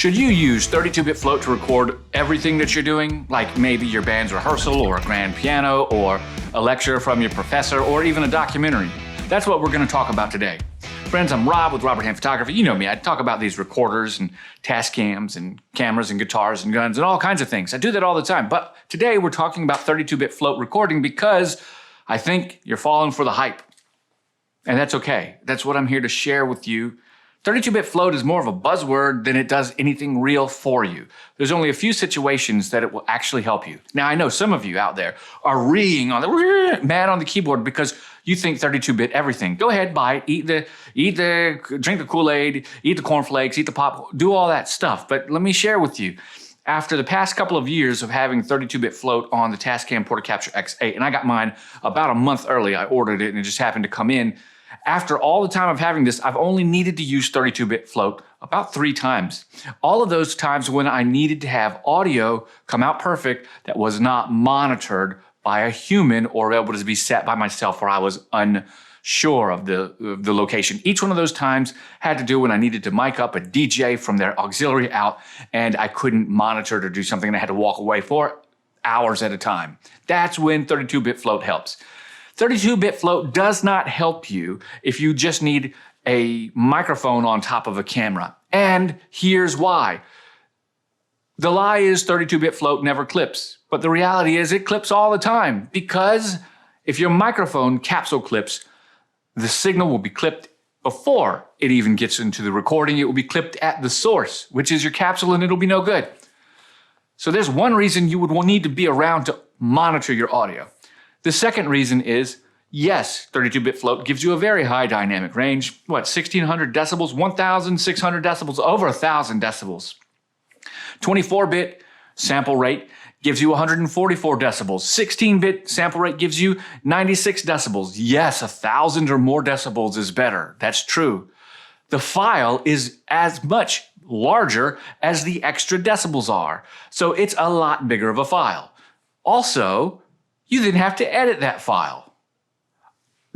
Should you use 32-bit float to record everything that you're doing, like maybe your band's rehearsal or a grand piano or a lecture from your professor or even a documentary? That's what we're going to talk about today. Friends, I'm Rob with Robert Hand Photography. You know me, I talk about these recorders and task cams and cameras and guitars and guns and all kinds of things. I do that all the time. But today we're talking about 32-bit float recording because I think you're falling for the hype. And that's okay. That's what I'm here to share with you. 32-bit float is more of a buzzword than it does anything real for you. There's only a few situations that it will actually help you. Now, I know some of you out there are mad on the keyboard because you think 32-bit everything. Go ahead, buy it, drink the Kool-Aid, eat the cornflakes, eat the pop, do all that stuff. But let me share with you, after the past couple of years of having 32-bit float on the Tascam Portacapture X8, and I got mine about a month early, I ordered it and it just happened to come in. After all the time of having this, I've only needed to use 32-bit float about 3 times. All of those times when I needed to have audio come out perfect that was not monitored by a human or able to be set by myself where I was unsure of the location. Each one of those times had to do when I needed to mic up a DJ from their auxiliary out and I couldn't monitor to do something and I had to walk away for hours at a time. That's when 32-bit float helps. 32-bit float does not help you if you just need a microphone on top of a camera. And here's why. The lie is 32-bit float never clips, but the reality is it clips all the time because if your microphone capsule clips, the signal will be clipped before it even gets into the recording. It will be clipped at the source, which is your capsule, and it'll be no good. So there's one reason you would need to be around to monitor your audio. The second reason is, yes, 32-bit float gives you a very high dynamic range. 1,600 decibels, 1,600 decibels, over 1,000 decibels. 24-bit sample rate gives you 144 decibels. 16-bit sample rate gives you 96 decibels. Yes, 1,000 or more decibels is better. That's true. The file is as much larger as the extra decibels are. So it's a lot bigger of a file. Also, you then have to edit that file.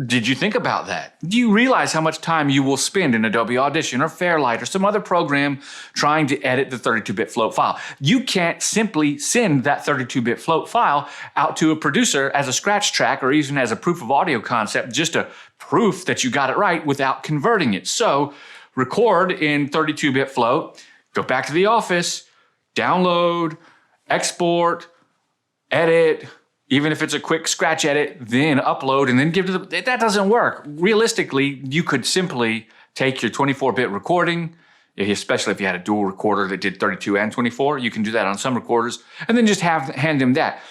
Did you think about that? Do you realize how much time you will spend in Adobe Audition or Fairlight or some other program trying to edit the 32-bit float file? You can't simply send that 32-bit float file out to a producer as a scratch track or even as a proof of audio concept, just a proof that you got it right without converting it. So record in 32-bit float, go back to the office, download, export, edit, even if it's a quick scratch edit, then upload and then give to the, that doesn't work. Realistically, you could simply take your 24-bit recording, especially if you had a dual recorder that did 32 and 24, you can do that on some recorders, and then just hand them that.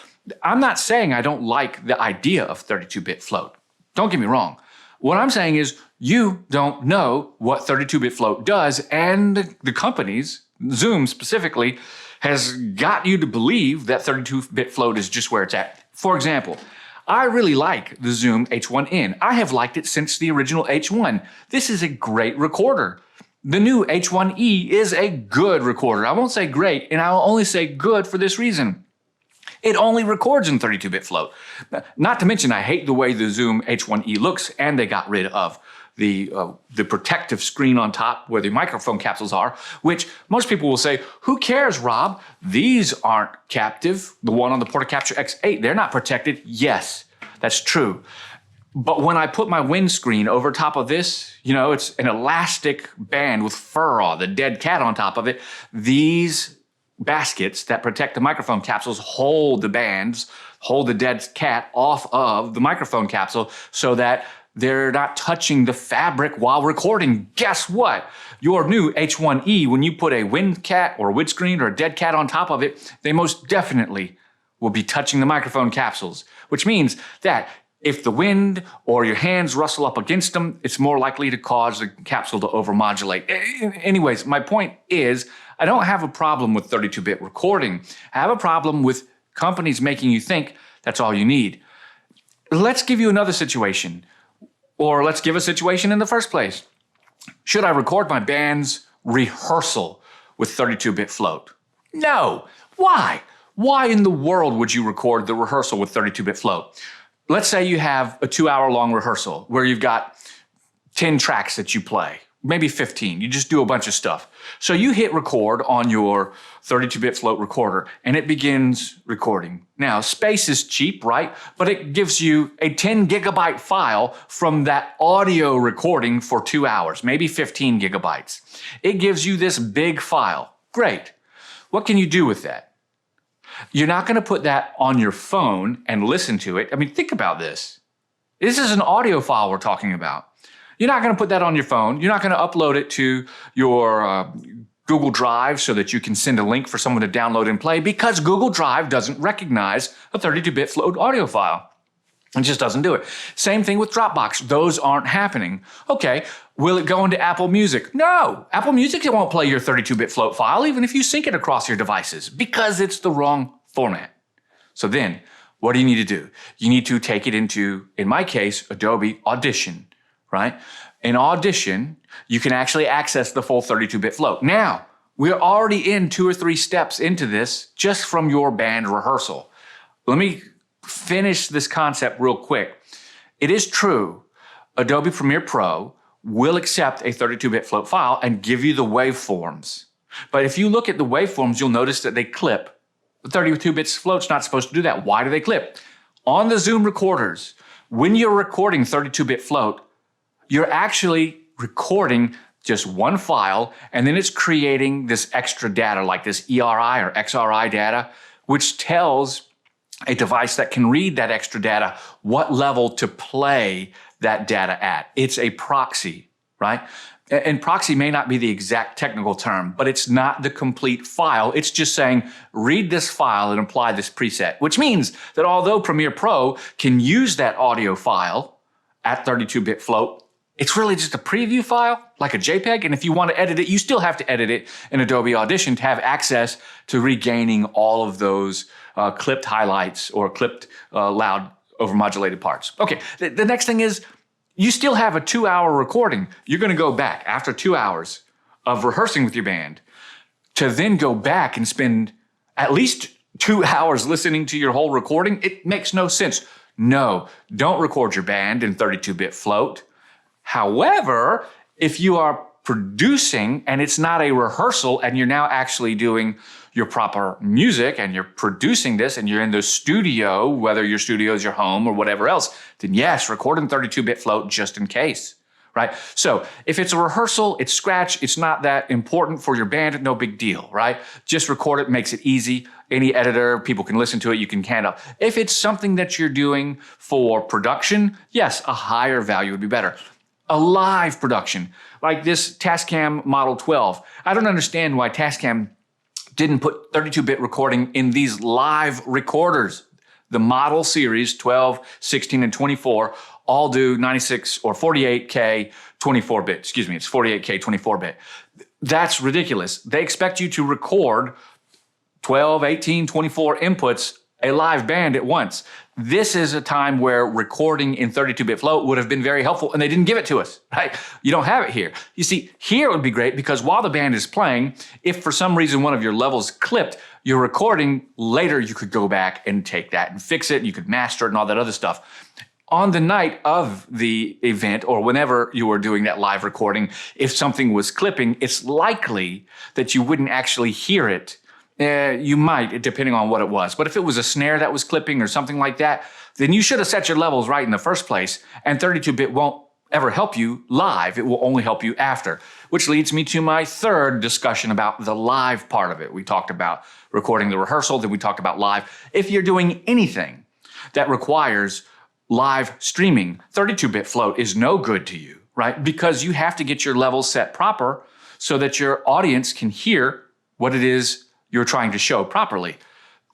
I'm not saying I don't like the idea of 32-bit float. Don't get me wrong. What I'm saying is you don't know what 32-bit float does, and the companies, Zoom specifically, has got you to believe that 32-bit float is just where it's at. For example, I really like the Zoom H1N. I have liked it since the original H1. This is a great recorder. The new H1E is a good recorder. I won't say great, and I'll only say good for this reason. It only records in 32-bit float. Not to mention, I hate the way the Zoom H1E looks, and they got rid of the protective screen on top where the microphone capsules are, which most people will say, who cares, Rob? These aren't captive. The one on the Portacapture X8, they're not protected. Yes, that's true. But when I put my windscreen over top of this, you know, it's an elastic band with fur on, the dead cat on top of it. These baskets that protect the microphone capsules hold the bands, hold the dead cat off of the microphone capsule so that they're not touching the fabric while recording. Guess what? Your new H1E, when you put a wind cat or a windscreen or a dead cat on top of it, they most definitely will be touching the microphone capsules, which means that if the wind or your hands rustle up against them, it's more likely to cause the capsule to overmodulate. Anyways, my point is, I don't have a problem with 32-bit recording. I have a problem with companies making you think that's all you need. Let's give you another situation. Or let's give a situation in the first place. Should I record my band's rehearsal with 32-bit float? No. Why? Why in the world would you record the rehearsal with 32-bit float? Let's say you have a 2-hour-long rehearsal where you've got 10 tracks that you play. maybe 15. You just do a bunch of stuff. So you hit record on your 32-bit float recorder and it begins recording. Now, space is cheap, right? But it gives you a 10 gigabyte file from that audio recording for 2 hours, maybe 15 gigabytes. It gives you this big file. Great. What can you do with that? You're not going to put that on your phone and listen to it. I mean, think about this. This is an audio file we're talking about. You're not going to put that on your phone. You're not going to upload it to your Google Drive so that you can send a link for someone to download and play, because Google Drive doesn't recognize a 32-bit float audio file. It just doesn't do it. Same thing with Dropbox. Those aren't happening. Okay, will it go into Apple Music? No. Apple Music, it won't play your 32-bit float file even if you sync it across your devices, because it's the wrong format. So then, what do you need to do? You need to take it into, in my case, Adobe Audition. Right? In Audition, you can actually access the full 32-bit float. Now, we're already in 2 or 3 steps into this just from your band rehearsal. Let me finish this concept real quick. It is true, Adobe Premiere Pro will accept a 32-bit float file and give you the waveforms. But if you look at the waveforms, you'll notice that they clip. The 32-bit float's not supposed to do that. Why do they clip? On the Zoom recorders, when you're recording 32-bit float, you're actually recording just one file, and then it's creating this extra data, like this ERI or XRI data, which tells a device that can read that extra data what level to play that data at. It's a proxy, right? And proxy may not be the exact technical term, but it's not the complete file. It's just saying, read this file and apply this preset, which means that although Premiere Pro can use that audio file at 32-bit float, it's really just a preview file, like a JPEG, and if you want to edit it, you still have to edit it in Adobe Audition to have access to regaining all of those clipped highlights or clipped loud overmodulated parts. Okay, the next thing is, you still have a 2-hour recording. You're going to go back after 2 hours of rehearsing with your band to then go back and spend at least 2 hours listening to your whole recording. It makes no sense. No, don't record your band in 32-bit float. However, if you are producing and it's not a rehearsal and you're now actually doing your proper music and you're producing this and you're in the studio, whether your studio is your home or whatever else, then yes, record in 32-bit float just in case, right? So if it's a rehearsal, it's scratch, it's not that important for your band, no big deal, right? Just record it, makes it easy. Any editor, people can listen to it, you can handle. If it's something that you're doing for production, yes, a higher value would be better. A live production, like this Tascam Model 12. I don't understand why Tascam didn't put 32-bit recording in these live recorders. The Model series 12, 16, and 24 all do 96 or 48K 24-bit. Excuse me, it's 48K 24-bit. That's ridiculous. They expect you to record 12, 18, 24 inputs, a live band at once. This is a time where recording in 32-bit float would have been very helpful, and they didn't give it to us, right? You don't have it here. You see, here it would be great because while the band is playing, if for some reason one of your levels clipped, your recording, later you could go back and take that and fix it, you could master it and all that other stuff. On the night of the event or whenever you were doing that live recording, if something was clipping, it's likely that you wouldn't actually hear it. You might, depending on what it was. But if it was a snare that was clipping or something like that, then you should have set your levels right in the first place. And 32-bit won't ever help you live. It will only help you after. Which leads me to my third discussion about the live part of it. We talked about recording the rehearsal, then we talked about live. If you're doing anything that requires live streaming, 32-bit float is no good to you, right? Because you have to get your levels set proper so that your audience can hear what it is you're trying to show properly.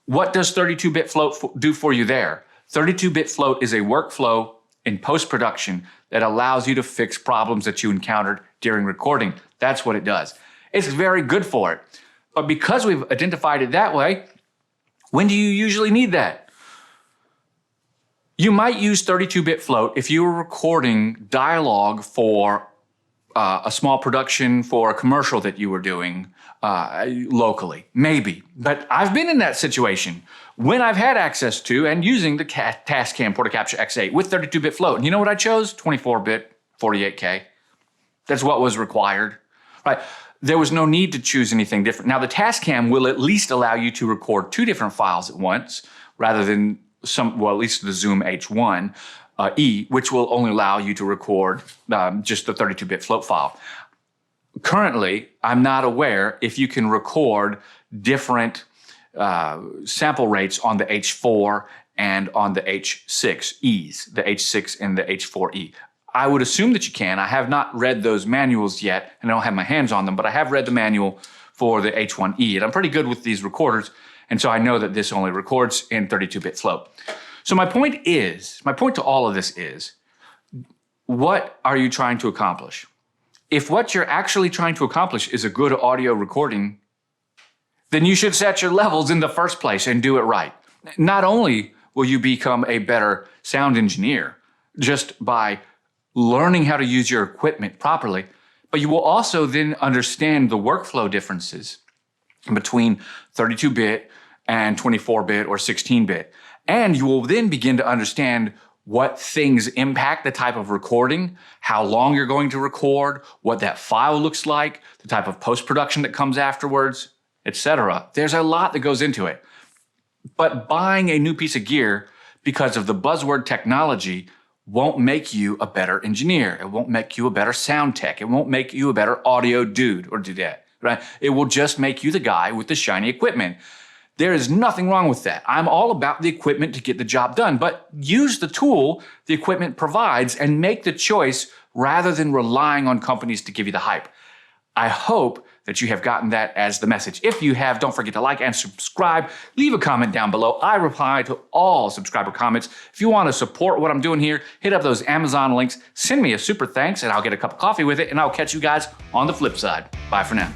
What does 32-bit float do for you there? 32-bit float is a workflow in post-production that allows you to fix problems that you encountered during recording. That's what it does. It's very good for it. But because we've identified it that way, when do you usually need that? You might use 32-bit float if you were recording dialogue for a small production for a commercial that you were doing locally, maybe. But I've been in that situation when I've had access to and using the Tascam Portacapture X8 with 32-bit float. And you know what I chose? 24-bit, 48K. That's what was required, right? There was no need to choose anything different. Now, the Tascam will at least allow you to record 2 different files at once, rather than at least the Zoom H1 E, which will only allow you to record just the 32-bit float file. Currently, I'm not aware if you can record different sample rates on the H4 and on the H6Es, the H6 and the H4E. I would assume that you can. I have not read those manuals yet, and I don't have my hands on them, but I have read the manual for the H1E, and I'm pretty good with these recorders, and so I know that this only records in 32-bit float. So my point to all of this is, what are you trying to accomplish? If what you're actually trying to accomplish is a good audio recording, then you should set your levels in the first place and do it right. Not only will you become a better sound engineer just by learning how to use your equipment properly, but you will also then understand the workflow differences between 32-bit and 24-bit or 16-bit. And you will then begin to understand what things impact the type of recording, how long you're going to record, what that file looks like, the type of post-production that comes afterwards, etc. There's a lot that goes into it. But buying a new piece of gear because of the buzzword technology won't make you a better engineer. It won't make you a better sound tech. It won't make you a better audio dude or dudette, right? It will just make you the guy with the shiny equipment. There is nothing wrong with that. I'm all about the equipment to get the job done, but use the tool the equipment provides and make the choice rather than relying on companies to give you the hype. I hope that you have gotten that as the message. If you have, don't forget to like and subscribe. Leave a comment down below. I reply to all subscriber comments. If you want to support what I'm doing here, hit up those Amazon links, send me a super thanks, and I'll get a cup of coffee with it, and I'll catch you guys on the flip side. Bye for now.